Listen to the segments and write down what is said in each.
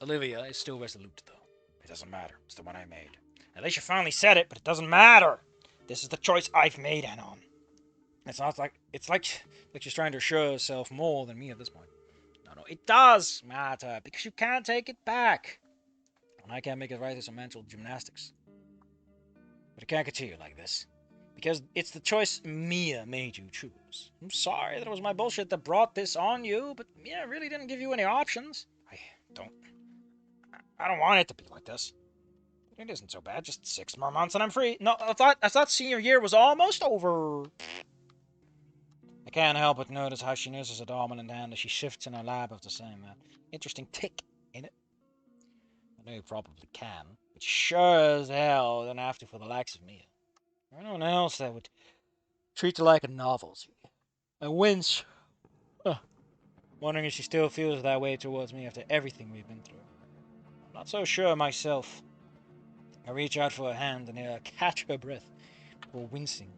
Olivia is still resolute, though. It doesn't matter. It's the one I made. At least you finally said it, but it doesn't matter. This is the choice I've made, Anon. It's not like she's trying to assure herself more than me at this point. No, it does matter because you can't take it back, and I can't make it right through some mental gymnastics. But it can't continue like this because it's the choice Mia made you choose. I'm sorry that it was my bullshit that brought this on you, but Mia really didn't give you any options. I don't want it to be like this. It isn't so bad. Just 6 more months and I'm free. No, I thought senior year was almost over. I can't help but notice how she nurses a dominant hand as she shifts in her lap of the same interesting tick, ain't it? I know you probably can, but sure as hell don't have to for the likes of me. Or anyone else that would treat her like a novelty. I wince. Wondering if she still feels that way towards me after everything we've been through. I'm not so sure myself. I reach out for her hand and catch her breath before wincing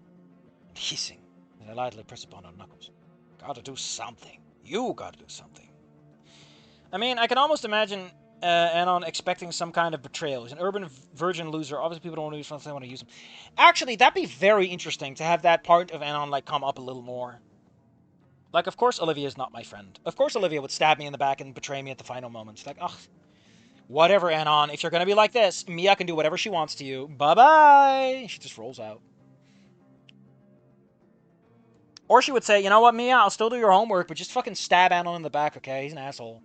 and hissing as I lightly press upon her knuckles. Gotta do something. You gotta do something. I mean, I can almost imagine Anon expecting some kind of betrayal. He's an urban virgin loser. Obviously, people don't want to use him, they want to use him. Actually, that'd be very interesting to have that part of Anon come up a little more. Like, of course, Olivia is not my friend. Of course, Olivia would stab me in the back and betray me at the final moment. Like, ugh. Whatever, Anon. If you're gonna be like this, Mia can do whatever she wants to you. Bye-bye! She just rolls out. Or she would say, you know what, Mia? I'll still do your homework, but just fucking stab Anon in the back, okay? He's an asshole.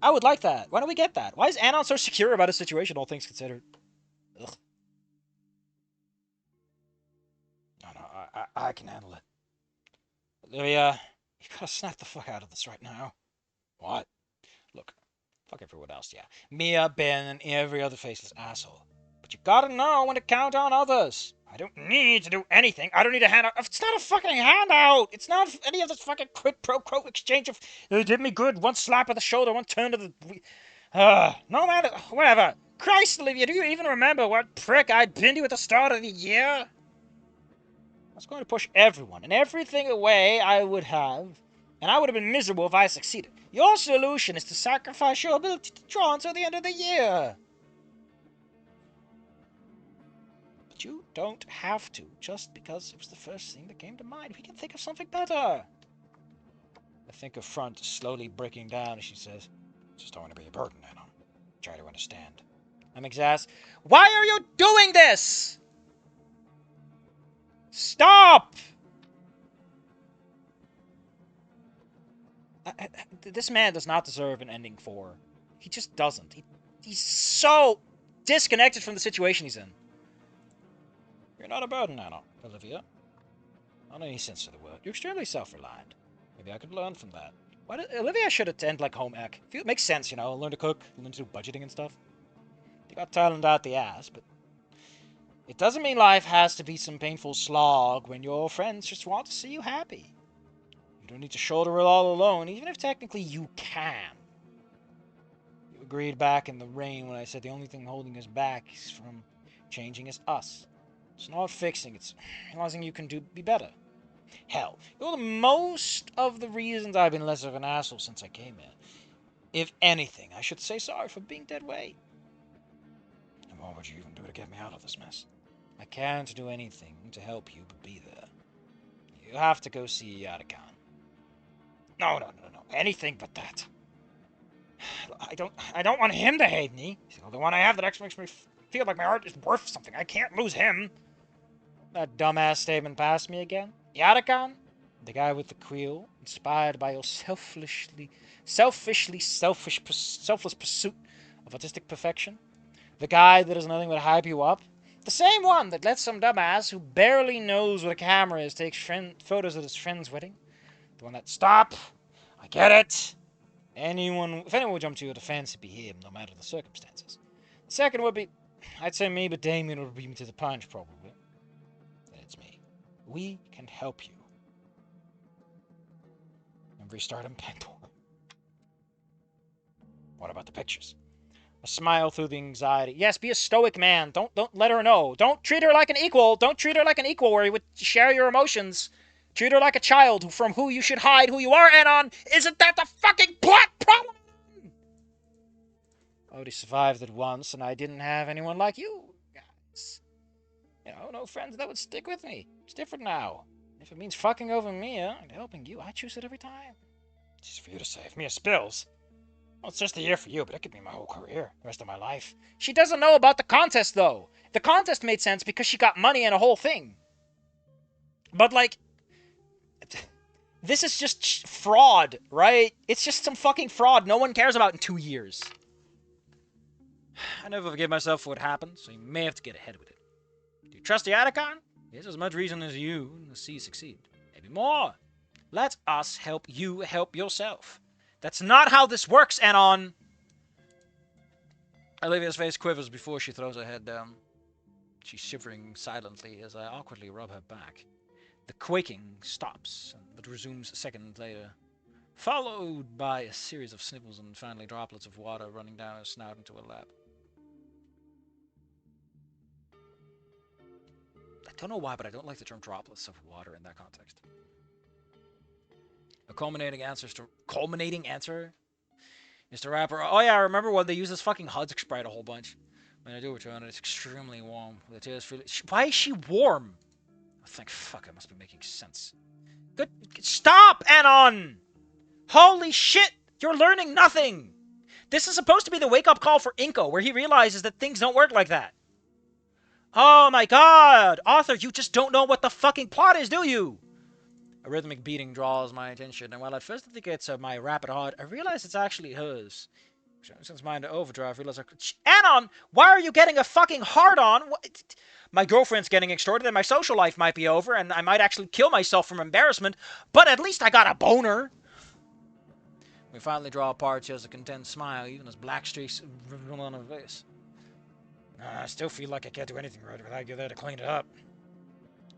I would like that. Why don't we get that? Why is Anon so secure about his situation, all things considered? Ugh. No, I can handle it. Olivia, you gotta snap the fuck out of this right now. What? Look, fuck everyone else, yeah. Mia, Ben, and every other faceless asshole. But you gotta know when to count on others. I don't need to do anything. I don't need a handout. It's not a fucking handout. It's not any of this fucking quid pro quo exchange of they did me good. One slap of the shoulder, one turn to the. No matter. Whatever. Christ, Olivia, do you even remember what prick I'd been to at the start of the year? I was going to push everyone and everything away I would have, and I would have been miserable if I succeeded. Your solution is to sacrifice your ability to draw until the end of the year. But you don't have to, just because it was the first thing that came to mind. We can think of something better. I think her front is slowly breaking down as she says, just don't want to be a burden, Anon. Try to understand. I'm exhausted. Why are you doing this? Stop! This man does not deserve an ending 4. He just doesn't. He's so disconnected from the situation he's in. You're not a burden, Anon, Olivia. Not any sense of the word. You're extremely self-reliant. Maybe I could learn from that. Olivia should attend home ec. It makes sense, learn to cook, learn to do budgeting and stuff. They got talent out the ass, but it doesn't mean life has to be some painful slog when your friends just want to see you happy. You don't need to shoulder it all alone, even if technically you can. You agreed back in the rain when I said the only thing holding us back is from changing is us. It's not fixing, it's realizing you can be better. Hell, you're most of the reasons I've been less of an asshole since I came here. If anything, I should say sorry for being dead weight. And what would you even do to get me out of this mess? I can't do anything to help you but be there. You have to go see Yadakan. No. Anything but that. I don't want him to hate me. He's the only one I have that actually makes me feel like my art is worth something. I can't lose him. That dumbass statement passed me again. Yadakan? The guy with the quill, inspired by your selfless pursuit of artistic perfection. The guy that does nothing but hype you up. The same one that lets some dumbass who barely knows what a camera is take photos at his friend's wedding. The one that, stop! I get it! If anyone would jump to your defense, it'd be him, no matter the circumstances. The second would be, I'd say me, but Damien would beat me to the punch, probably. Then it's me. We can help you. And restart in Pandora. What about the pictures? A smile through the anxiety. Yes, be a stoic man. Don't let her know. Don't treat her like an equal. Don't treat her like an equal where you would share your emotions. Treat her like a child from who you should hide who you are, Anon. Isn't that the fucking plot problem? I already survived it once, and I didn't have anyone like you guys. You know, no friends that would stick with me. It's different now. If it means fucking over Mia and helping you, I choose it every time. It's just for you to say. If Mia spills, well, it's just a year for you, but it could be my whole career, the rest of my life. She doesn't know about the contest, though. The contest made sense because she got money and a whole thing. But, like, this is just fraud, right? It's just some fucking fraud no one cares about in 2 years. I never forgive myself for what happened, so you may have to get ahead with it. Do you trust the Atticon? There's as much reason as you to see succeed. Maybe more. Let us help you help yourself. That's not how this works, Anon. Olivia's face quivers before she throws her head down. She's shivering silently as I awkwardly rub her back. The quaking stops, but resumes a second later, followed by a series of sniffles and finally droplets of water running down her snout into her lap. I don't know why, but I don't like the term droplets of water in that context. A culminating answer is to wrap her. Oh yeah, I remember when they use this fucking HUD Sprite a whole bunch. When I do return, it's extremely warm. The tears feel. Why is she warm? I think, fuck, it must be making sense. Good. Stop, Anon! Holy shit! You're learning nothing! This is supposed to be the wake-up call for Inko, where he realizes that things don't work like that. Oh my god! Author, you just don't know what the fucking plot is, do you? A rhythmic beating draws my attention, and while at first I think it's my rapid heart, I realize it's actually hers. Since mine to overdrive, I realize Anon, why are you getting a fucking hard-on? My girlfriend's getting extorted, and my social life might be over, and I might actually kill myself from embarrassment, but at least I got a boner. We finally draw apart. She has a content smile, even as black streaks run on her face. I still feel like I can't do anything right without you there to clean it up.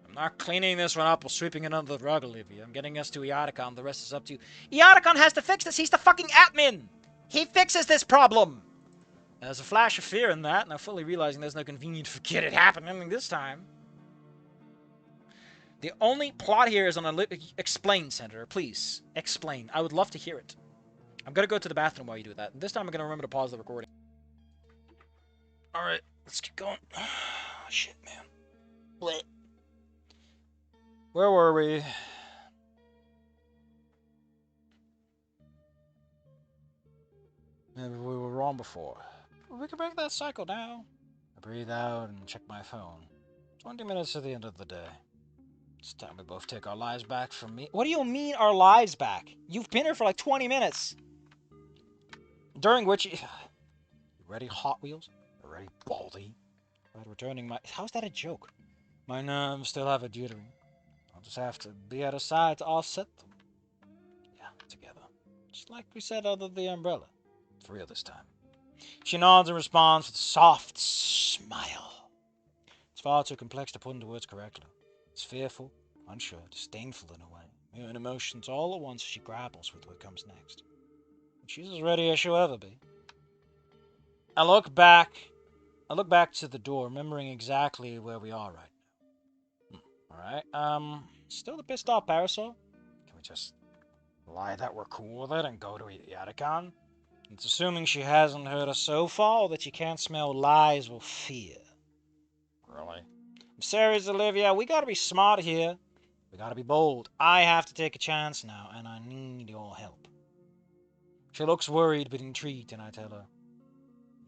I'm not cleaning this one up or sweeping it under the rug, Olivia. I'm getting us to Iaticon. The rest is up to you. Iaticon has to fix this. He's the fucking admin. He fixes this problem. There's a flash of fear in that, and I'm fully realizing there's no convenient forget it happening this time. The only plot here is on a explain, Senator. Please, explain. I would love to hear it. I'm gonna go to the bathroom while you do that. This time I'm gonna remember to pause the recording. Alright, let's keep going. Oh, shit, man. Blech. Where were we? Maybe we were wrong before. We can break that cycle now. I breathe out and check my phone. 20 minutes to the end of the day. It's time we both take our lives back from me. What do you mean, our lives back? You've been here for like 20 minutes. During which... You ready, Hot Wheels? You ready, Baldy? Right, returning my... How's that a joke? My nerves still have a jittery. I'll just have to be at her side to offset them. Yeah, together. Just like we said under the umbrella. For real this time. She nods in response with a soft smile. It's far too complex to put into words correctly. It's fearful, unsure, disdainful in a way. Mirroring emotions all at once as she grapples with what comes next. And she's as ready as she'll ever be. I look back to the door, remembering exactly where we are right now. Alright, still the pissed off parasol? Can we just lie that we're cool with it and go to Iaticon? It's assuming she hasn't heard us so far, or that she can't smell lies or fear. Really? I'm serious, Olivia. We gotta be smart here. We gotta be bold. I have to take a chance now, and I need your help. She looks worried but intrigued, and I tell her,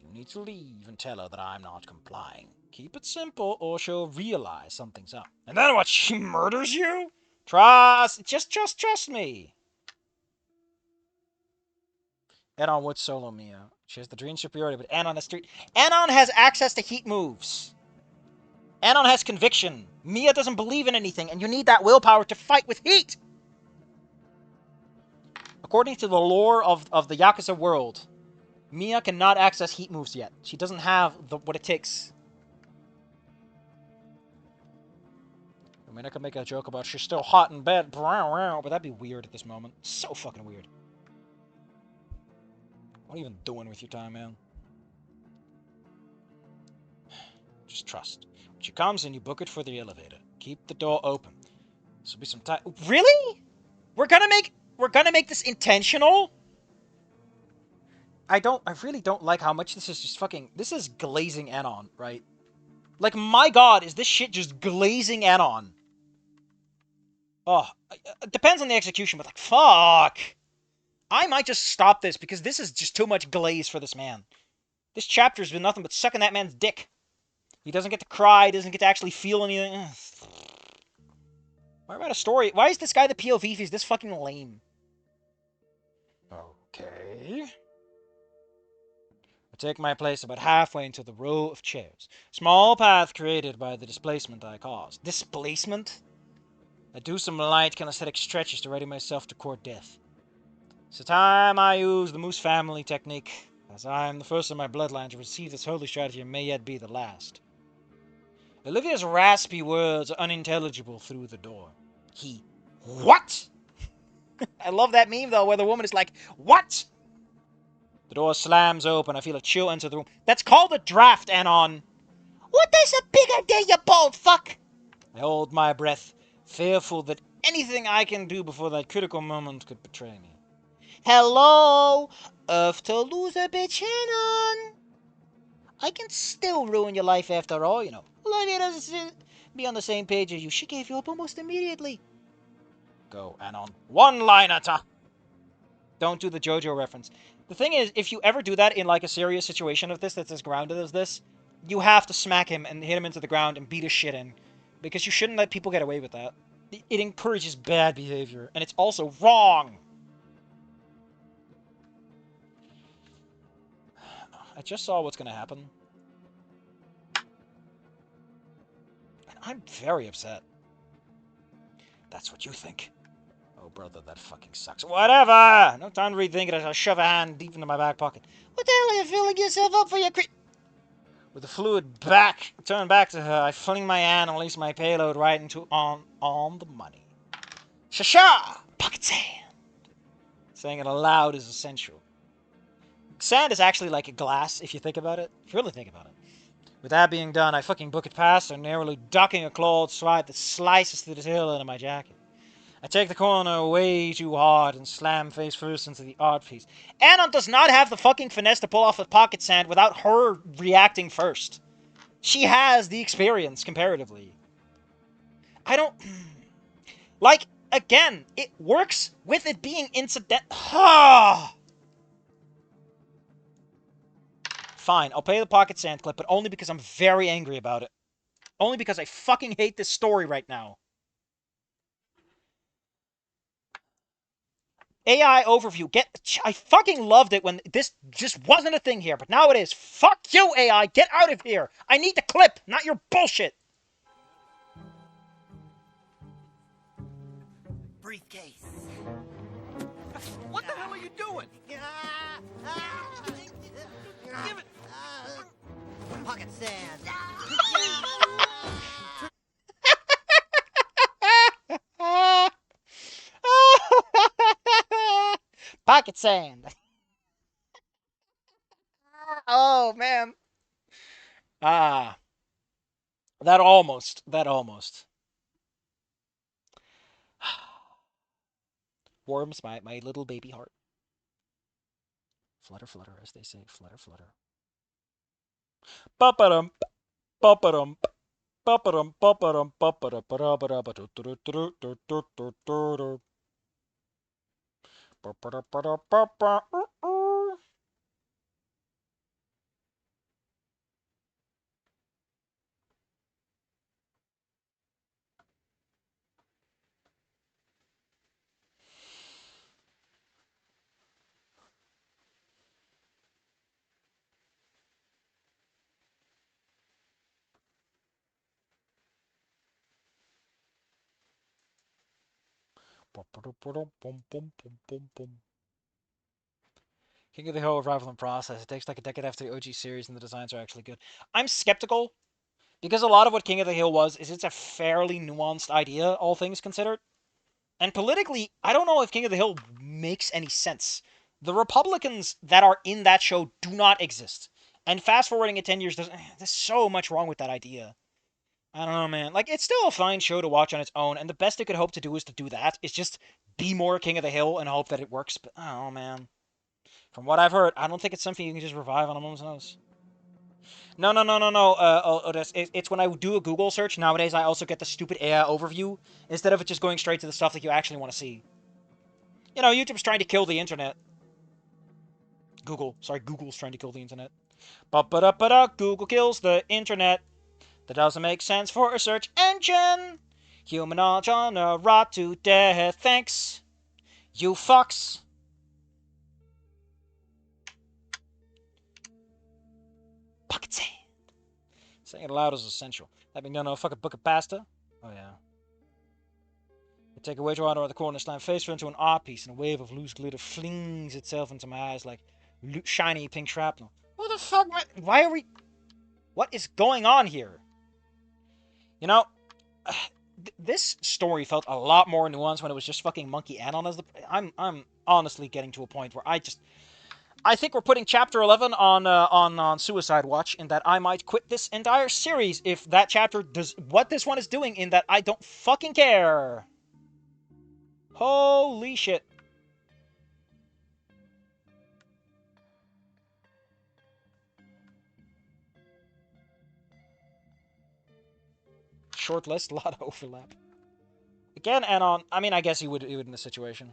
you need to leave and tell her that I'm not complying. Keep it simple, or she'll realize something's up. And then what? She murders you? Just trust me. Anon would solo Mia. She has the dream superiority, but Anon has street. Anon has access to heat moves. Anon has conviction. Mia doesn't believe in anything, and you need that willpower to fight with heat. According to the lore of the Yakuza world, Mia cannot access heat moves yet. She doesn't have what it takes. I mean, I could make a joke about she's still hot in bed, but that'd be weird at this moment. So fucking weird. What are you even doing with your time, man? Just trust. When she comes in, you book it for the elevator. Keep the door open. This will be some time. Really? We're gonna make this intentional? I really don't like how much this is just fucking, this is glazing Anon, right? Like, my god, is this shit just glazing Anon? Oh, it depends on the execution, but like, fuck! I might just stop this, because this is just too much glaze for this man. This chapter's been nothing but sucking that man's dick. He doesn't get to cry, doesn't get to actually feel anything. Ugh. Why write a story? Why is this guy the POV if he's this fucking lame? Okay. I take my place about halfway into the row of chairs. Small path created by the displacement I caused. Displacement? I do some light kinesthetic stretches to ready myself to court death. It's the time I use the Moose family technique, as I am the first in my bloodline to receive this holy strategy and may yet be the last. Olivia's raspy words are unintelligible through the door. What? I love that meme, though, where the woman is like, what? The door slams open. I feel a chill enter the room. That's called a draft, Anon. What is a bigger day, you bald fuck? I hold my breath, fearful that anything I can do before that critical moment could betray me. Hello? Earth to lose a bitch, Anon. I can still ruin your life after all, you know. Olivia doesn't be on the same page as you. She gave you up almost immediately. Go, Anon. One-liner. Don't do the JoJo reference. The thing is, if you ever do that in like a serious situation of this that's as grounded as this, you have to smack him and hit him into the ground and beat his shit in. Because you shouldn't let people get away with that. It encourages bad behavior, and it's also wrong! I just saw what's gonna happen. And I'm very upset. That's what you think. Oh, brother, that fucking sucks. Whatever! No time to rethink it as I shove a hand deep into my back pocket. What the hell are you filling yourself up for, you With the fluid turned back to her, I fling my hand and release my payload right into on the money. Shasha! Pocket sand! Saying it aloud is essential. Sand is actually like a glass, if you think about it. If you really think about it. With that being done, I fucking book it past her, narrowly ducking a clawed swipe that slices through the tail end of my jacket. I take the corner way too hard and slam face first into the art piece. Anon does not have the fucking finesse to pull off a pocket sand without her reacting first. She has the experience, comparatively. I don't... Like, again, it works with it being incidental. Fine, I'll pay the pocket sand clip, but only because I'm very angry about it. Only because I fucking hate this story right now. AI overview. I fucking loved it when this just wasn't a thing here, but now it is. Fuck you, AI. Get out of here. I need the clip, not your bullshit. Briefcase. What the hell are you doing? Give it. Pocket sand. Pocket sand. Oh, man. Ah. That almost. Warms my little baby heart. Flutter, flutter, as they say. Flutter, flutter. Ba-ba-dum. Ba-ba-dum. Ba-ba-dum. Ba-ba-dum. Ba-ba-da-ba-da-ba-da-ba-da-ba-da-ba-da-ba-da-ba-da. King of the Hill Arrival in Process. It takes like a decade after the OG series and the designs are actually good. I'm skeptical because a lot of what King of the Hill was is it's a fairly nuanced idea, all things considered. And politically, I don't know if King of the Hill makes any sense. The Republicans that are in that show do not exist. And fast forwarding it 10 years, there's so much wrong with that idea. I don't know, man. Like, it's still a fine show to watch on its own, and the best it could hope to do is to do that. Is just be more King of the Hill and hope that it works. But, oh, man. From what I've heard, I don't think it's something you can just revive on a moment's notice. No. It's when I do a Google search nowadays. I also get the stupid AI overview instead of it just going straight to the stuff that you actually want to see. You know, YouTube's trying to kill the internet. Google's trying to kill the internet. Google kills the internet. That doesn't make sense for a search engine. Human knowledge on a rot to death. Thanks, you fucks. Pocket sand. Saying it aloud is essential. That being done, a fucking bucket of pasta. Oh yeah. I take a wager out of the corner, slam face into an art piece, and a wave of loose glitter flings itself into my eyes like shiny pink shrapnel. What the fuck? Why are we? What is going on here? You know, this story felt a lot more nuanced when it was just fucking Monkey Anon as the. I'm honestly getting to a point where I think we're putting Chapter 11 on Suicide Watch, in that I might quit this entire series if that chapter does what this one is doing, in that I don't fucking care. Holy shit. Short list, a lot of overlap. Again, Anon, I mean, I guess he would in this situation.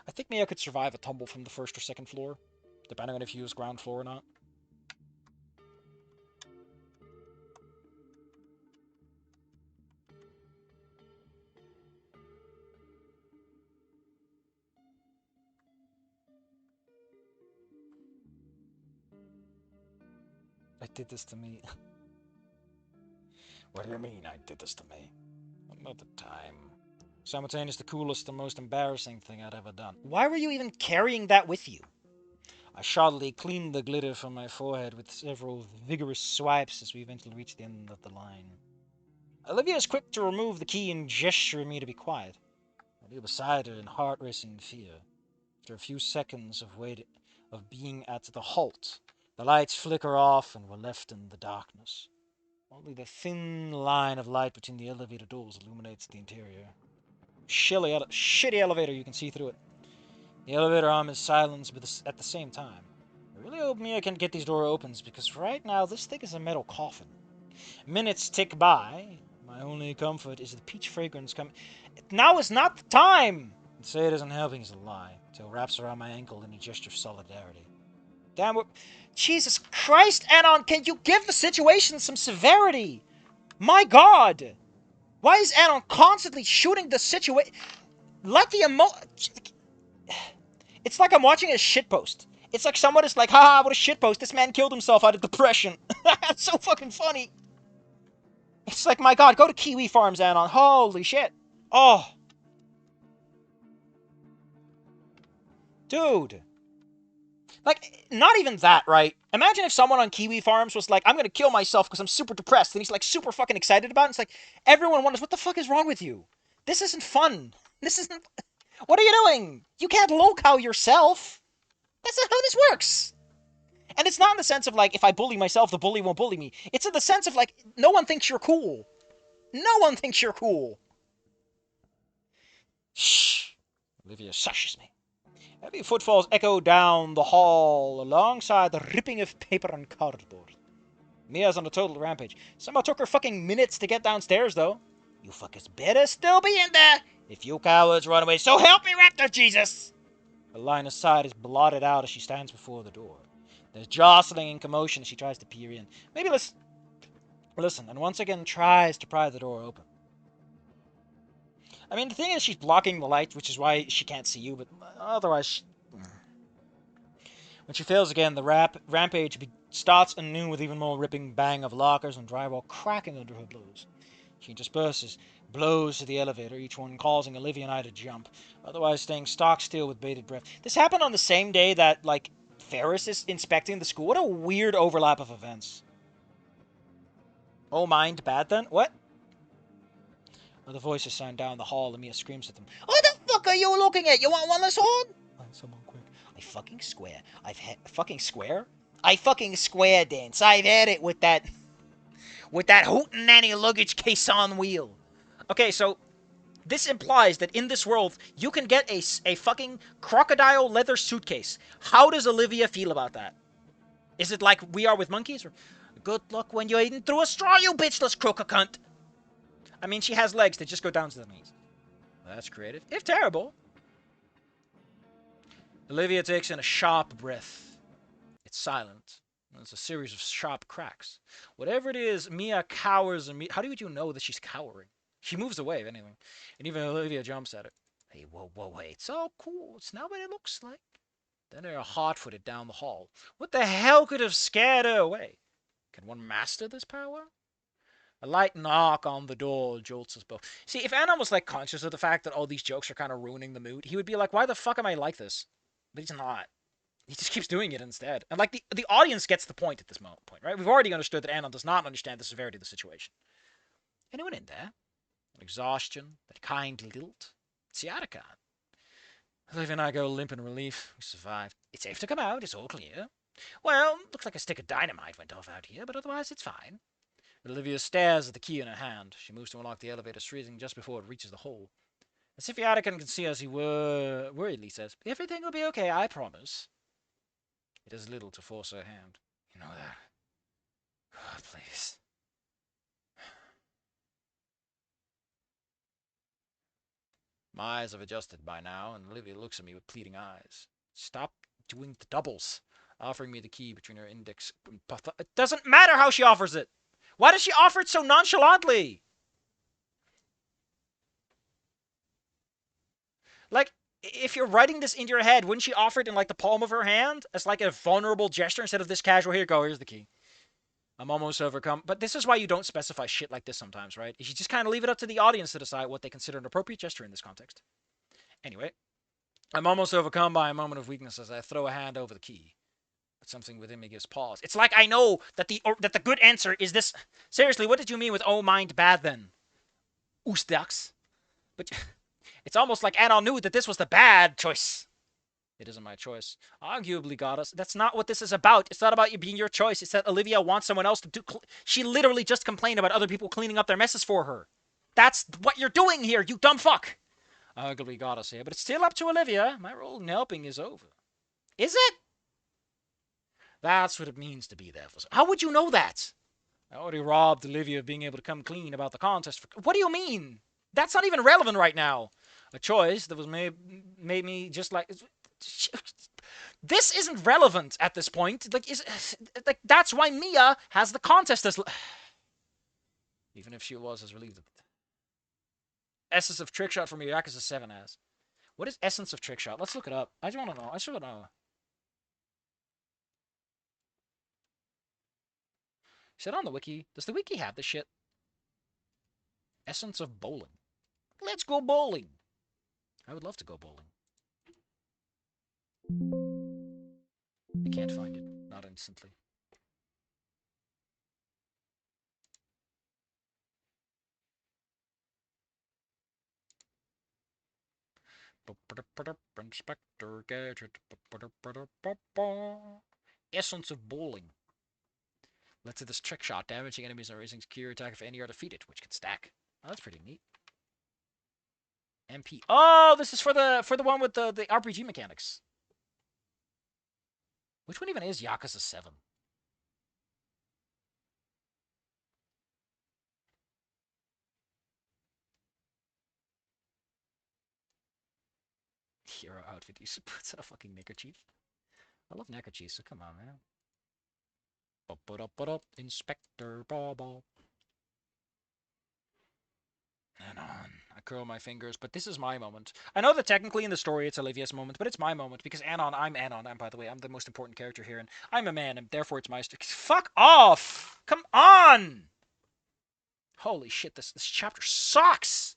I think Mia could survive a tumble from the first or second floor, depending on if you use ground floor or not. I did this to me. What do you mean I did this to me? Another time. Simultaneous the coolest and most embarrassing thing I'd ever done. Why were you even carrying that with you? I shoddily cleaned the glitter from my forehead with several vigorous swipes as we eventually reached the end of the line. Olivia is quick to remove the key and gesture me to be quiet. I lay beside her in heart-racing fear. After a few seconds of being at the halt, the lights flicker off and we're left in the darkness. Only the thin line of light between the elevator doors illuminates the interior. Shitty elevator, you can see through it. The elevator arm is silenced, but at the same time. I really hope Mia can get these doors open, because right now this thing is a metal coffin. Minutes tick by. My only comfort is the peach fragrance coming. Now is not the time! To say it isn't helping is a lie. Tail wraps around my ankle in a gesture of solidarity. Damn it. Jesus Christ, Anon, can you give the situation some severity? My God! Why is Anon constantly shooting the situation? Like the It's like I'm watching a shitpost. It's like someone is like, haha, what a shitpost. This man killed himself out of depression. That's so fucking funny. It's like, my God, go to Kiwi Farms, Anon. Holy shit. Oh. Dude. Like, not even that, right? Imagine if someone on Kiwi Farms was like, I'm gonna kill myself because I'm super depressed, and he's like super fucking excited about it. It's like, everyone wonders, what the fuck is wrong with you? This isn't fun. This isn't... What are you doing? You can't low-cow yourself. That's not how this works. And it's not in the sense of, like, if I bully myself, the bully won't bully me. It's in the sense of, like, no one thinks you're cool. No one thinks you're cool. Shh. Olivia shushes me. Heavy footfalls echo down the hall alongside the ripping of paper and cardboard. Mia's on a total rampage. Somehow took her fucking minutes to get downstairs, though. You fuckers better still be in there if you cowards run away. So help me, Raptor Jesus! Her line of sight is blotted out as she stands before the door. There's jostling and commotion as she tries to peer in. Maybe let's listen, and once again tries to pry the door open. I mean, the thing is, she's blocking the light, which is why she can't see you, but otherwise... When she fails again, the rampage starts anew with even more ripping bang of lockers and drywall cracking under her blows. She disperses blows to the elevator, each one causing Olivia and I to jump, otherwise staying stock still with bated breath. This happened on the same day that, like, Ferris is inspecting the school. What a weird overlap of events. Oh, mind bad then? What? The voices sound down the hall, and Mia screams at them. What the fuck are you looking at? You want one less horn? Someone quick. I fucking swear. I fucking swear, Dance. I've had it with that hootenanny luggage case on wheel. Okay, so This implies that in this world, you can get a fucking crocodile leather suitcase. How does Olivia feel about that? Is it like we are with monkeys? Or, good luck when you're eating through a straw, you bitchless crook cunt. I mean, she has legs that just go down to the knees. That's creative, if terrible. Olivia takes in a sharp breath. It's silent. There's a series of sharp cracks. Whatever it is, Mia cowers and how do you know that she's cowering? She moves away, if anything. And even Olivia jumps at it. Hey, whoa, wait. It's all cool. It's not what it looks like. Then they're hot-footed down the hall. What the hell could have scared her away? Can one master this power? A light knock on the door jolts us both. See, if Anon was, like, conscious of the fact that all these jokes are kind of ruining the mood, he would be like, why the fuck am I like this? But he's not. He just keeps doing it instead. And, like, the audience gets the point at this point, right? We've already understood that Anon does not understand the severity of the situation. Anyone in there? That exhaustion, that kind lilt. Sciatica. Olivia and I go limp in relief. We survived. It's safe to come out. It's all clear. Well, looks like a stick of dynamite went off out here, but otherwise it's fine. Olivia stares at the key in her hand. She moves to unlock the elevator, freezing just before it reaches the hole. As if Attica can see us, he worriedly says, everything will be okay, I promise. It does little to force her hand. You know that. Oh, please. My eyes have adjusted by now, and Olivia looks at me with pleading eyes. Stop doing the doubles. Offering me the key between her index and it doesn't matter how she offers it. Why does she offer it so nonchalantly? Like, if you're writing this into your head, wouldn't she offer it in, like, the palm of her hand as, like, a vulnerable gesture instead of this casual, here you go, here's the key. I'm almost overcome. But this is why you don't specify shit like this sometimes, right? You just kind of leave it up to the audience to decide what they consider an appropriate gesture in this context. Anyway, I'm almost overcome by a moment of weakness as I throw a hand over the key. But something within me gives pause. It's like I know that the good answer is this. Seriously, what did you mean with oh mind bad then? Oostdax. But it's almost like Anon knew that this was the bad choice. It isn't my choice. Arguably, Goddess. That's not what this is about. It's not about you being your choice. It's that Olivia wants someone else to do. She literally just complained about other people cleaning up their messes for her. That's what you're doing here, you dumb fuck. Arguably, Goddess here. But it's still up to Olivia. My role in helping is over. Is it? That's what it means to be there for. How would you know that? I already robbed Olivia of being able to come clean about the contest. What do you mean? That's not even relevant right now. A choice that was made me just like... This isn't relevant at this point. Like that's why Mia has the contest as... Even if she was as relieved. Essence of Trickshot from Yakuza 7 as. What is Essence of Trickshot? Let's look it up. I just want to know. I should know. Is it on the wiki? Does the wiki have this shit? Essence of bowling. Let's go bowling. I would love to go bowling. I can't find it. Not instantly. Inspector Gadget. Essence of bowling. Let's say this trick shot, damaging enemies and raising secure attack if any are defeated, which can stack. Oh, that's pretty neat. MP. Oh, this is for the one with the RPG mechanics. Which one even is Yakuza 7? Hero outfit. He puts on a fucking neckerchief. I love neckerchiefs, so come on, man. Inspector Bobble. Anon. I curl my fingers, but this is my moment. I know that technically in the story it's Olivia's moment, but it's my moment because Anon, I'm Anon. And by the way, I'm the most important character here, and I'm a man, and therefore it's my... Fuck off! Come on! Holy shit, this chapter sucks!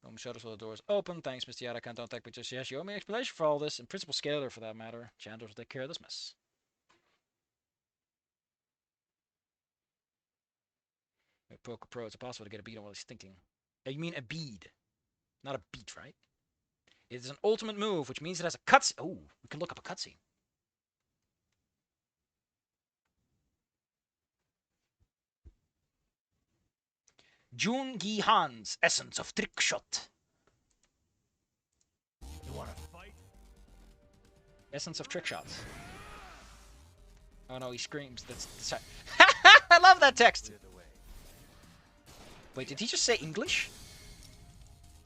Room shutters while the doors open. Thanks, Mr. Yada. Can't take pictures. Yes, you owe me an explanation for all this, and Principal Scaler for that matter. Chandler will take care of this mess. Poker Pro, it's impossible to get a beat on while he's thinking. You mean a bead, not a beat, right? It is an ultimate move, which means it has a cutscene. Oh, we can look up a cutscene. Jun Gi Han's Essence of Trick Shot. You wanna fight? Essence of Trick Shots. Oh no, he screams. That's I love that text. Clear the way. Wait, did he just say English?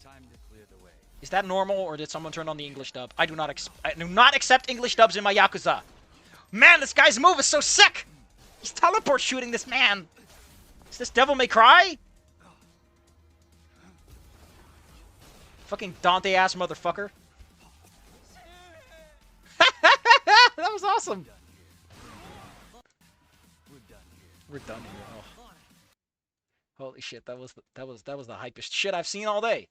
Time to clear the way. Is that normal, or did someone turn on the English dub? I do not accept English dubs in my Yakuza. Man, this guy's move is so sick! He's teleport shooting this man! Is this Devil May Cry? Fucking Dante-ass motherfucker. That was awesome! We're done here. We're done here. Oh. Holy shit, that was the hypest shit I've seen all day.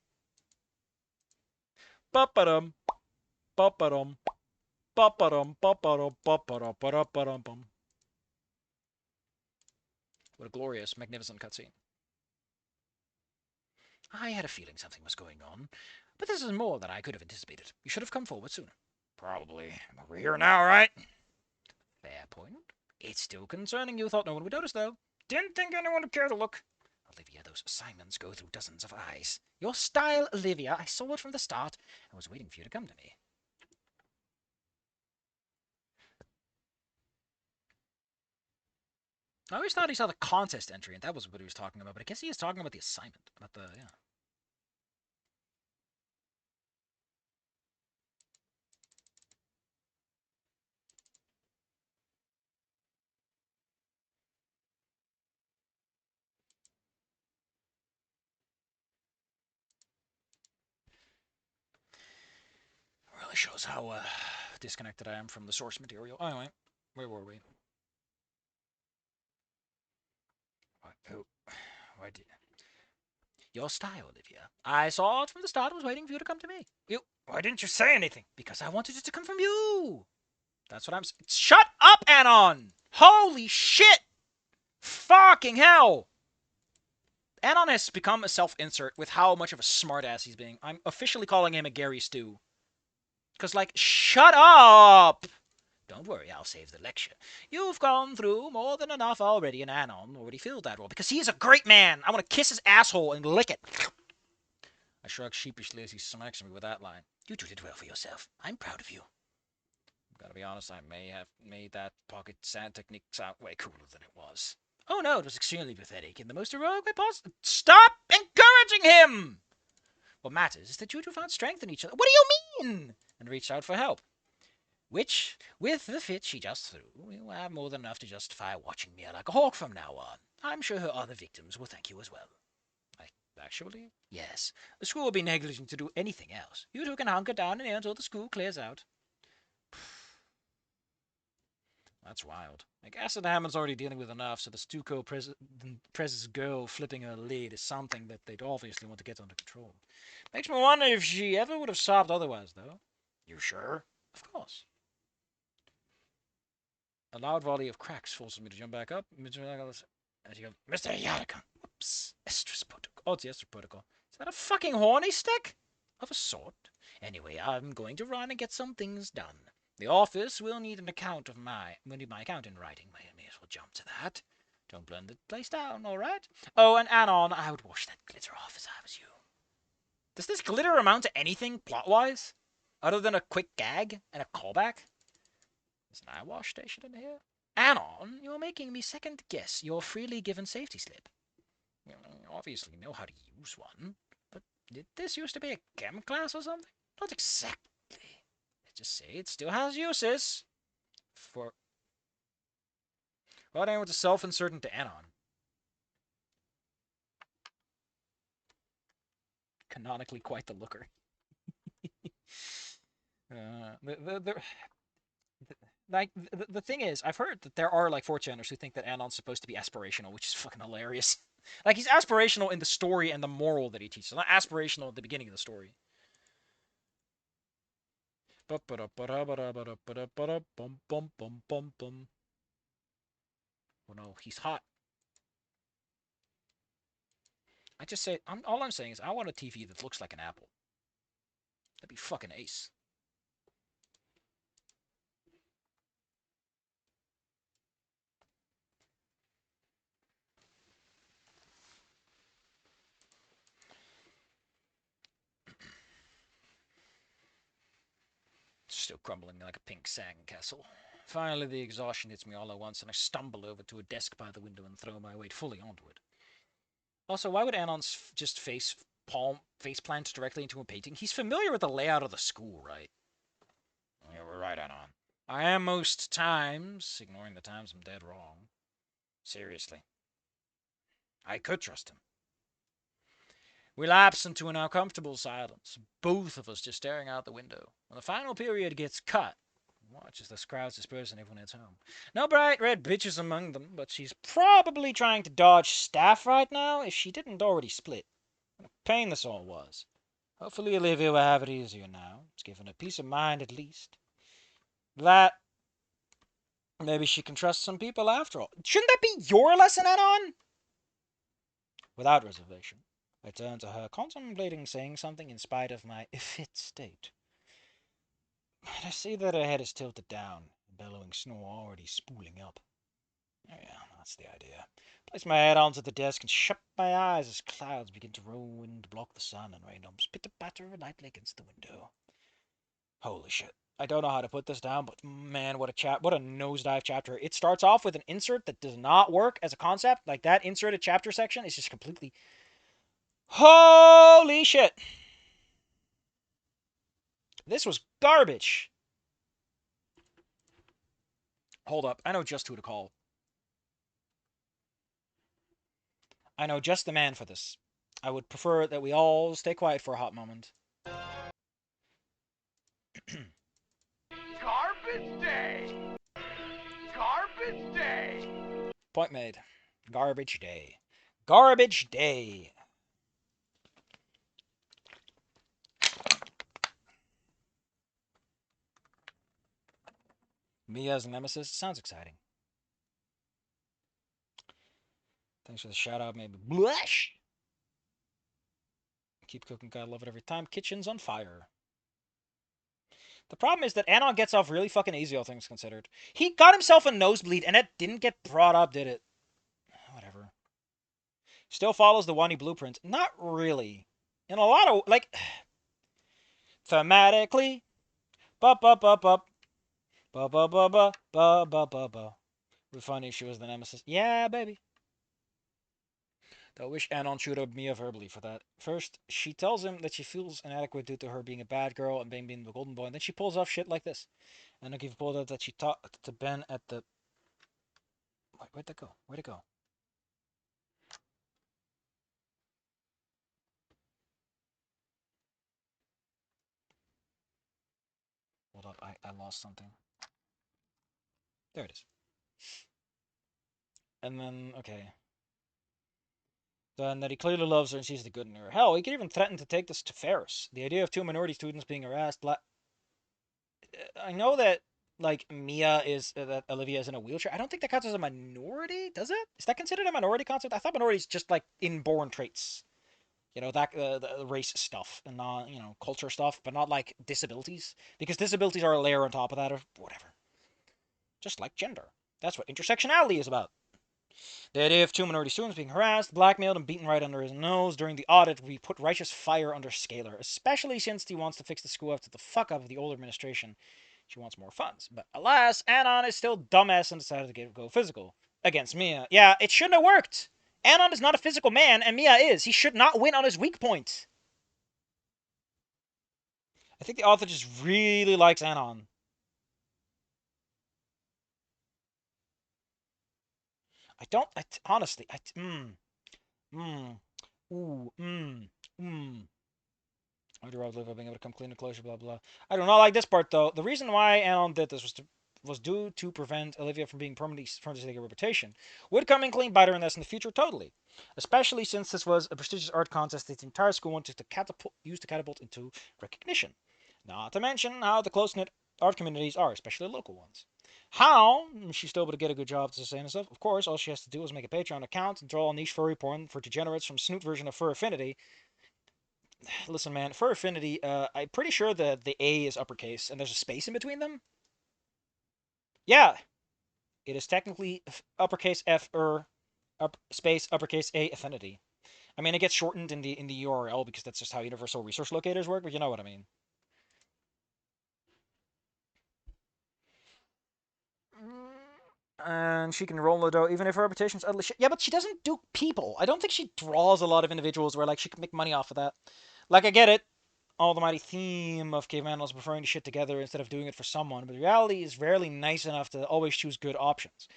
Ba-ba-dum. Ba-ba-dum. Ba-ba-dum. Ba-ba-dum. Ba-ba-dum. Ba-da-ba-dum. Bum. What a glorious, magnificent cutscene. I had a feeling something was going on, but this is more than I could have anticipated. You should have come forward sooner. Probably. We're here now, right? Fair point. It's still concerning you. Thought no one would notice, though. Didn't think anyone would care to look. Olivia, those assignments go through dozens of eyes. Your style, Olivia. I saw it from the start. I was waiting for you to come to me. I always thought he saw the contest entry, and that was what he was talking about, but I guess he is talking about the assignment. About the, yeah. Really shows how disconnected I am from the source material. Oh, anyway, where were we? Why did... Your style, Olivia. I saw it from the start. I was waiting for you to come to me. Why didn't you say anything? Because I wanted it to come from you. That's what I'm saying. Shut up, Anon! Holy shit! Fucking hell! Anon has become a self-insert with how much of a smartass he's being. I'm officially calling him a Gary Stew. Because, like, shut up! Don't worry, I'll save the lecture. You've gone through more than enough already, and Anon already filled that role. Because he is a great man! I want to kiss his asshole and lick it. I shrug sheepishly as he smacks me with that line. You did well for yourself. I'm proud of you. Gotta be honest, I may have made that pocket sand technique sound way cooler than it was. Oh no, it was extremely pathetic in the most heroic way possible. Stop encouraging him! What matters is that you two found strength in each other. What do you mean? And reached out for help. Which, with the fit she just threw, will have more than enough to justify watching me like a hawk from now on. I'm sure her other victims will thank you as well. Actually? Yes. The school will be negligent to do anything else. You two can hunker down in here until the school clears out. That's wild. Like, Acid Hammond's already dealing with enough, so the Stuco Prez's girl flipping her lid is something that they'd obviously want to get under control. Makes me wonder if she ever would have stopped otherwise, though. You sure? Of course. A loud volley of cracks forces me to jump back up. As you go, Mr. Yarika. Whoops. Estrus protocol. Oh, it's the Estrus protocol. Is that a fucking horny stick? Of a sort. Anyway, I'm going to run and get some things done. The office will need an account of my account in writing. I may as well jump to that. Don't burn the place down, all right? Oh, and Anon, I would wash that glitter off as I was you. Does this glitter amount to anything plot-wise? Other than a quick gag and a callback? Is an eye wash station in here? Anon, you're making me second guess your freely given safety slip. You obviously know how to use one, but did this used to be a chem class or something? Not exactly. Let's just say it still has uses. For what anyone to self-insert into Anon. Canonically quite the looker. The thing is, I've heard that there are like 4chaners who think that Anon's supposed to be aspirational, which is fucking hilarious. Like, he's aspirational in the story and the moral that he teaches, not aspirational at the beginning of the story. Oh no, he's hot. All I'm saying is I want a TV that looks like an apple. That'd be fucking ace. still crumbling like a pink sandcastle. Finally, the exhaustion hits me all at once, and I stumble over to a desk by the window and throw my weight fully onto it. Also, why would Anon just face plant directly into a painting? He's familiar with the layout of the school, right? Yeah, we're right, Anon. I am most times, ignoring the times I'm dead wrong. Seriously. I could trust him. We lapse into an uncomfortable silence, both of us just staring out the window. When the final period gets cut, watch as the crowds disperse and everyone heads home. No bright red bitches among them, but she's probably trying to dodge staff right now if she didn't already split. What a pain this all was. Hopefully Olivia will have it easier now. It's given her peace of mind at least. That maybe she can trust some people after all. Shouldn't that be your lesson, Anon? Without reservation, I turned to her, contemplating saying something in spite of my effete state. But I see that her head is tilted down, the bellowing snore already spooling up. Oh yeah, that's the idea. Place my head onto the desk and shut my eyes as clouds begin to roll in to block the sun and raindrops pitter-patter lightly against the window. Holy shit. I don't know how to put this down, but man, what a nosedive chapter. It starts off with an insert that does not work as a concept. Like, that inserted chapter section is just completely... Holy shit! This was garbage! Hold up, I know just who to call. I know just the man for this. I would prefer that we all stay quiet for a hot moment. Garbage day! Garbage day! Point made. Garbage day. Garbage day! Mia as a nemesis? Sounds exciting. Thanks for the shout out, maybe. Blush! Keep cooking, gotta love it every time. Kitchen's on fire. The problem is that Anon gets off really fucking easy, all things considered. He got himself a nosebleed, and it didn't get brought up, did it? Whatever. Still follows the Wani blueprint. Not really. In a lot of, like... Thematically. Ba-ba-ba-ba. Ba-ba-ba-ba. Ba-ba-ba-ba. Would be funny if she was the nemesis. Yeah, baby. Though I wish Anon should have Mia verbally for that. First, she tells him that she feels inadequate due to her being a bad girl and being the golden boy, and then she pulls off shit like this. And I give pulled out that she talked to Ben at the... Wait, where'd that go? Where'd it go? Hold up, I lost something. There it is. And then, okay. Then that he clearly loves her and sees the good in her. Hell, he could even threaten to take this to Ferris. The idea of two minority students being harassed. I know that, like, Mia is, that Olivia is in a wheelchair. I don't think that counts as a minority, does it? Is that considered a minority concept? I thought minorities just, like, inborn traits. You know, that the race stuff and not, you know, culture stuff, but not, like, disabilities. Because disabilities are a layer on top of that or whatever. Just like gender. That's what intersectionality is about. The idea of two minority students being harassed, blackmailed, and beaten right under his nose during the audit, we put righteous fire under Scalar, especially since he wants to fix the school after the fuck up of the old administration. She wants more funds. But alas, Anon is still dumbass and decided to go physical. Against Mia. Yeah, it shouldn't have worked! Anon is not a physical man, and Mia is. He should not win on his weak point. I think the author just really likes Anon. Honestly, I do live being able to come clean and closure, blah blah. I do not like this part though. The reason why Anon did this was due to prevent Olivia from being permanently taking a reputation. Would coming clean bite her in this in the future? Totally. Especially since this was a prestigious art contest that the entire school wanted to catapult into recognition. Not to mention how the close-knit art communities are, especially local ones. How she's still able to get a good job to sustain herself? Of course, all she has to do is make a Patreon account and draw niche furry porn for degenerates from Snoot version of Fur Affinity. Listen, man, Fur Affinity, I'm pretty sure that the A is uppercase and there's a space in between them. Yeah, it is technically uppercase F space uppercase A Affinity. I mean, it gets shortened in the URL because that's just how universal resource locators work, but you know what I mean. And she can roll the dough even if her reputation's utterly shit. Yeah, but she doesn't do people. I don't think she draws a lot of individuals where, like, she can make money off of that. Like, I get it. All the mighty theme of caveman is preferring to shit together instead of doing it for someone, but the reality is rarely nice enough to always choose good options.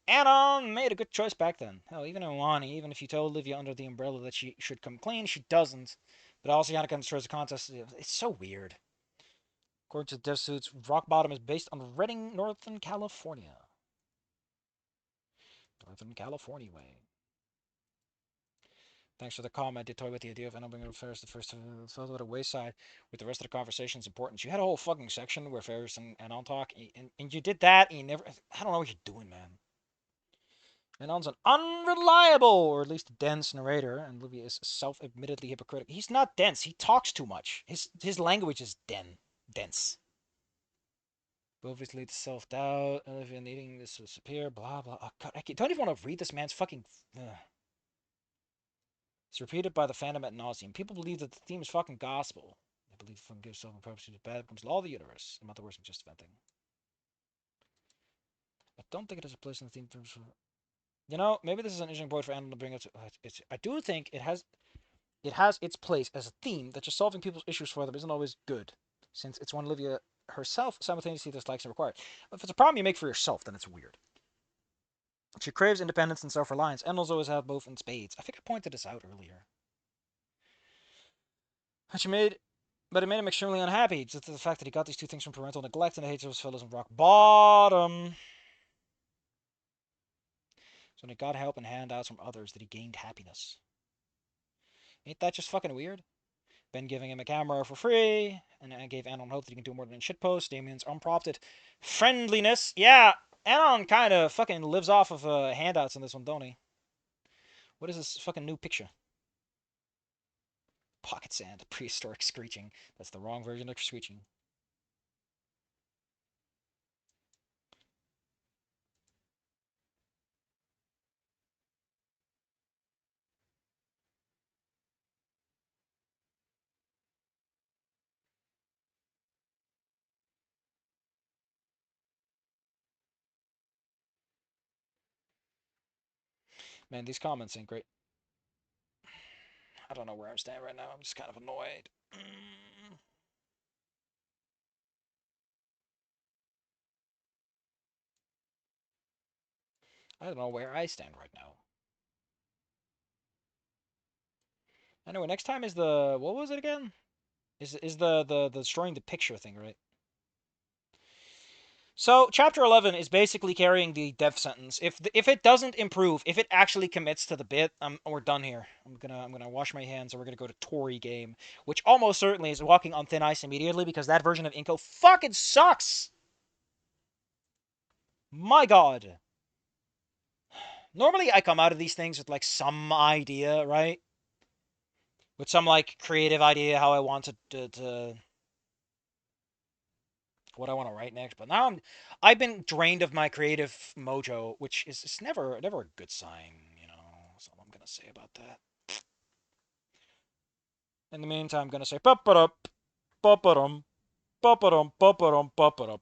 Anon made a good choice back then. Hell, even in Wani, even if you told Olivia under the umbrella that she should come clean, she doesn't. But also, Yannicka destroys the contest. It's so weird. According to the dev suits, Rock Bottom is based on Redding, Northern California. Northern California way. Thanks for the comment. I did toy with the idea of bringing Ferris the first fell to the wayside with the rest of the conversation's importance. You had a whole fucking section where Ferris and Anon talk, and you did that, and you never. I don't know what you're doing, man. Anon's an unreliable, or at least dense narrator, and Olivia is self-admittedly hypocritical. He's not dense. He talks too much. His language is dense. Bovis leads to self-doubt. Olivia needing this to disappear. Blah blah. Oh, God, I don't even want to read this man's fucking. It's repeated by the fandom at nauseum. People believe that the theme is fucking gospel. They believe if one gives self and purpose to bad, it becomes law of the universe. I'm not the worst, I'm just venting. I don't think it has a place in the theme terms for. You know, maybe this is an interesting point for Anon to bring up. I do think it has its place as a theme that just solving people's issues for them isn't always good, since it's one Olivia herself simultaneously dislikes and requires. But if it's a problem you make for yourself, then it's weird. She craves independence and self-reliance. Enel's always have both in spades. I think I pointed this out earlier. But it made him extremely unhappy, just the fact that he got these two things from parental neglect and the hates of his fellows in rock bottom. So when he got help and handouts from others that he gained happiness. Ain't that just fucking weird? Ben giving him a camera for free, and I gave Anon hope that he can do more than shitpost. Damien's unprompted friendliness. Yeah, Anon kind of fucking lives off of handouts in this one, don't he? What is this fucking new picture? Pocket sand, prehistoric screeching. That's the wrong version of screeching. Man, these comments ain't great. I don't know where I'm standing right now. I'm just kind of annoyed. I don't know where I stand right now. Anyway, next time is the what was it again? Is the destroying the picture thing, right? So chapter 11 is basically carrying the death sentence. If it doesn't improve, if it actually commits to the bit, we're done here. I'm gonna wash my hands and we're gonna go to Tory game, which almost certainly is walking on thin ice immediately because that version of Inko fucking sucks. My God. Normally I come out of these things with like some idea, right? With some like creative idea how I want to what I want to write next. But now I've been drained of my creative mojo, which is never a good sign, you know. That's all I'm gonna say about that. In the meantime, I'm gonna say pop-a-up, pop-a-dum, pop-a-dum, pop-a-dum, pop-a-dum,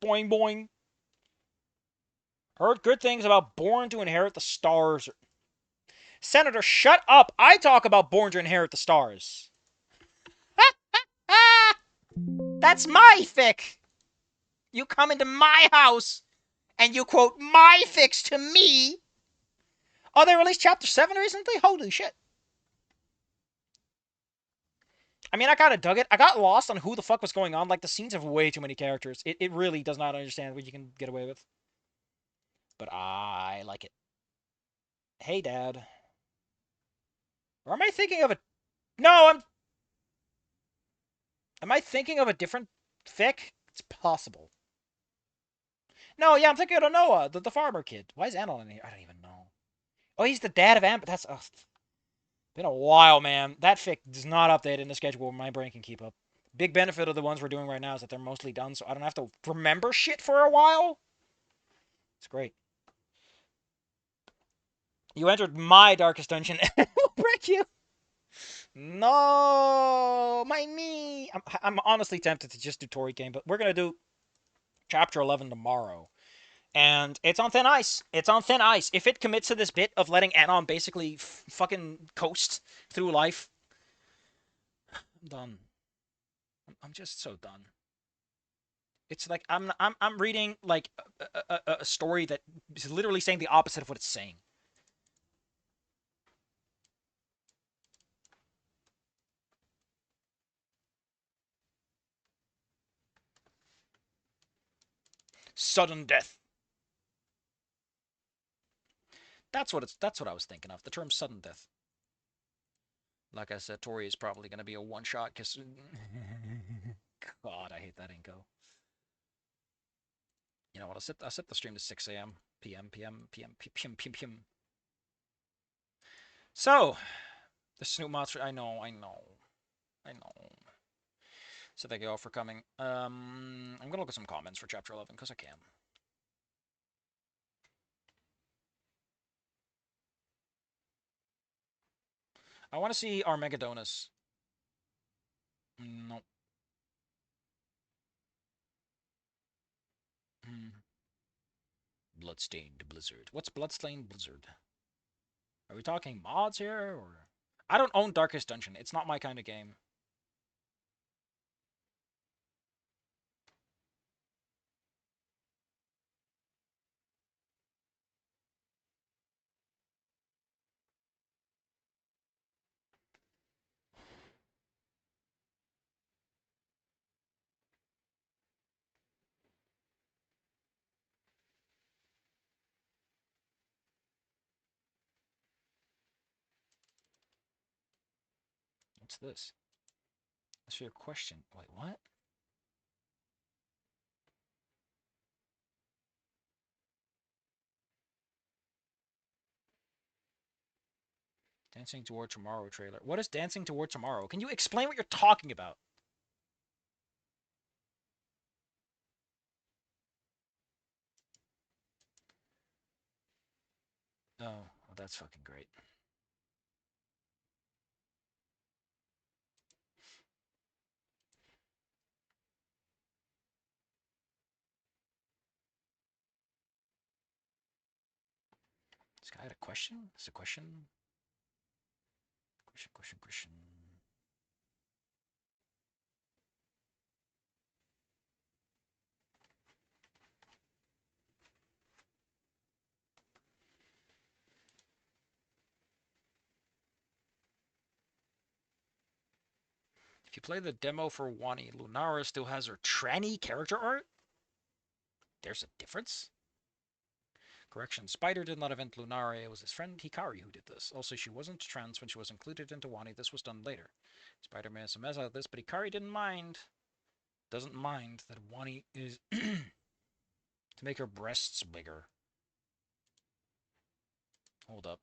boing boing. Heard good things about Born to Inherit the Stars. Senator, shut up! I talk about Born to Inherit the Stars. That's my fic! You come into my house and you quote my fics to me. Oh, they released chapter 7 recently? Holy shit. I mean, I kind of dug it. I got lost on who the fuck was going on. Like, the scenes have way too many characters. It really does not understand what you can get away with. But I like it. Hey, Dad. Or am I thinking of a... No, Am I thinking of a different fic? It's possible. No, yeah, I'm thinking of Noah, the farmer kid. Why is Anon in here? I don't even know. Oh, he's the dad of Amber. That's... been a while, man. That fic does not update in the schedule where my brain can keep up. Big benefit of the ones we're doing right now is that they're mostly done, so I don't have to remember shit for a while. It's great. You entered my darkest dungeon. I'll break you. No, my knee. I'm honestly tempted to just do Tory game, but we're gonna do chapter 11 tomorrow. And it's on thin ice. It's on thin ice. If it commits to this bit of letting Anon basically fucking coast through life, I'm done. I'm just so done. It's like I'm reading like a story that is literally saying the opposite of what it's saying. Sudden death. That's what I was thinking of. The term sudden death. Like I said, Tori is probably going to be a one shot because God, I hate that Inko. You know what? I'll set the stream to 6 a.m. p.m. p.m. So, the Snoot monster. I know. So thank you all for coming. I'm gonna look at some comments for chapter 11 because I can. I want to see Armageddonus. No. Bloodstained Blizzard. What's Bloodstained Blizzard? Are we talking mods here, or? I don't own Darkest Dungeon. It's not my kind of game. What's this? That's your question. Wait, what? Dancing Toward Tomorrow trailer. What is Dancing Toward Tomorrow? Can you explain what you're talking about? Oh, well, that's fucking great. This guy had a question? Is a question? Question. If you play the demo for Wani, Lunara still has her tranny character art? There's a difference? Correction, Spider did not invent Lunare, it was his friend Hikari who did this. Also, she wasn't trans when she was included into Wani, this was done later. Spider made some mess out of this, but Hikari didn't mind. Doesn't mind that Wani is to make her breasts bigger. Hold up.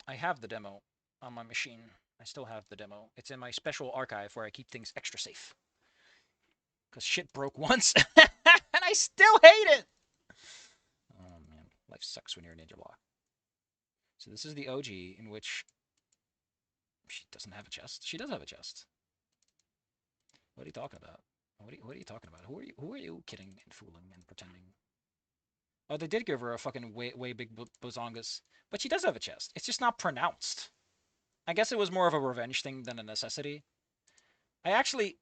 I have the demo on my machine. I still have the demo. It's in my special archive where I keep things extra safe. Because shit broke once, and I still hate it! Oh man, life sucks when you're a ninja block. So this is the OG in which she doesn't have a chest. She does have a chest. What are you talking about? What are you talking about? Who are you kidding and fooling and pretending? Oh, they did give her a fucking way big bozongas. But she does have a chest. It's just not pronounced. I guess it was more of a revenge thing than a necessity. I actually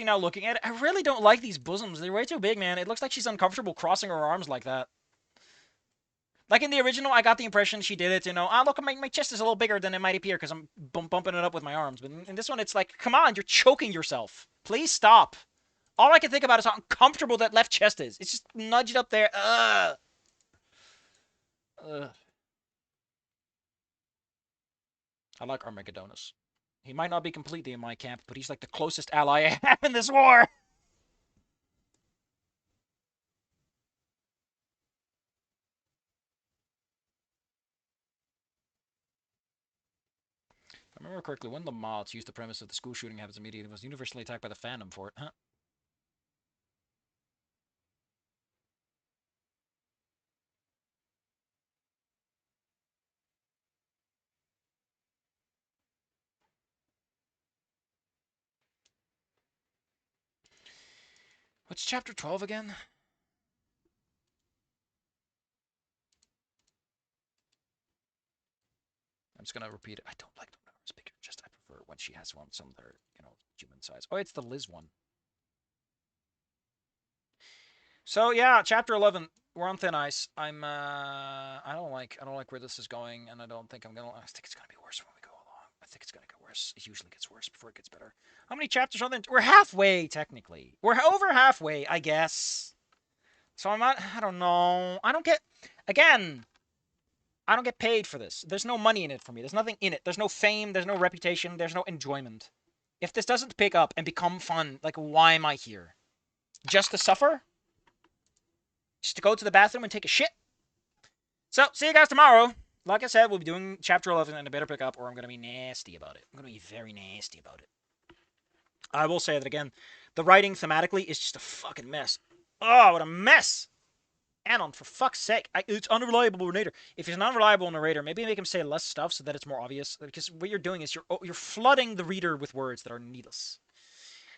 now looking at it, I really don't like these bosoms. They're way too big, man. It looks like she's uncomfortable crossing her arms like that. Like in the original, I got the impression she did it, you know, look, my chest is a little bigger than it might appear because I'm bumping it up with my arms. But in this one, it's like, come on, you're choking yourself. Please stop. All I can think about is how uncomfortable that left chest is. It's just nudged up there. Ugh. Ugh. I like Armageddonus. He might not be completely in my camp, but he's like the closest ally I have in this war. If I remember correctly, one of the mods used the premise of the school shooting happens immediately and was universally attacked by the fandom for it. Huh? What's chapter 12 again? I'm just gonna repeat it. I don't like the numbers bigger. Just I prefer when she has one some that are, human size. Oh, it's the Liz one. So yeah, chapter 11. We're on thin ice. I don't like where this is going, and I think it's gonna be worse when we go along. I think it's gonna get worse. It usually gets worse before it gets better. How many chapters are there? We're halfway, technically. We're over halfway, I guess. So I don't know. I don't get paid for this. There's no money in it for me. There's nothing in it. There's no fame. There's no reputation. There's no enjoyment. If this doesn't pick up and become fun, like, why am I here? Just to suffer? Just to go to the bathroom and take a shit? So, see you guys tomorrow. Like I said, we'll be doing chapter 11 and it better pick up or I'm going to be nasty about it. I'm going to be very nasty about it. I will say that again, the writing thematically is just a fucking mess. Oh, what a mess! Anon, for fuck's sake. It's unreliable narrator. If he's an unreliable narrator, maybe make him say less stuff so that it's more obvious. Because what you're doing is you're flooding the reader with words that are needless.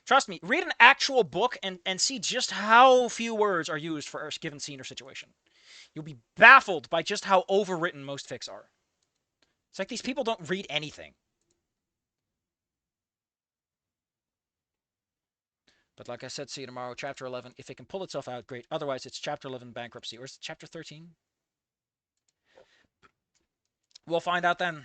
Trust me, read an actual book and see just how few words are used for a given scene or situation. You'll be baffled by just how overwritten most fics are. It's like these people don't read anything. But like I said, see you tomorrow, chapter 11. If it can pull itself out, great. Otherwise, it's chapter 11 bankruptcy. Or is it chapter 13? We'll find out then.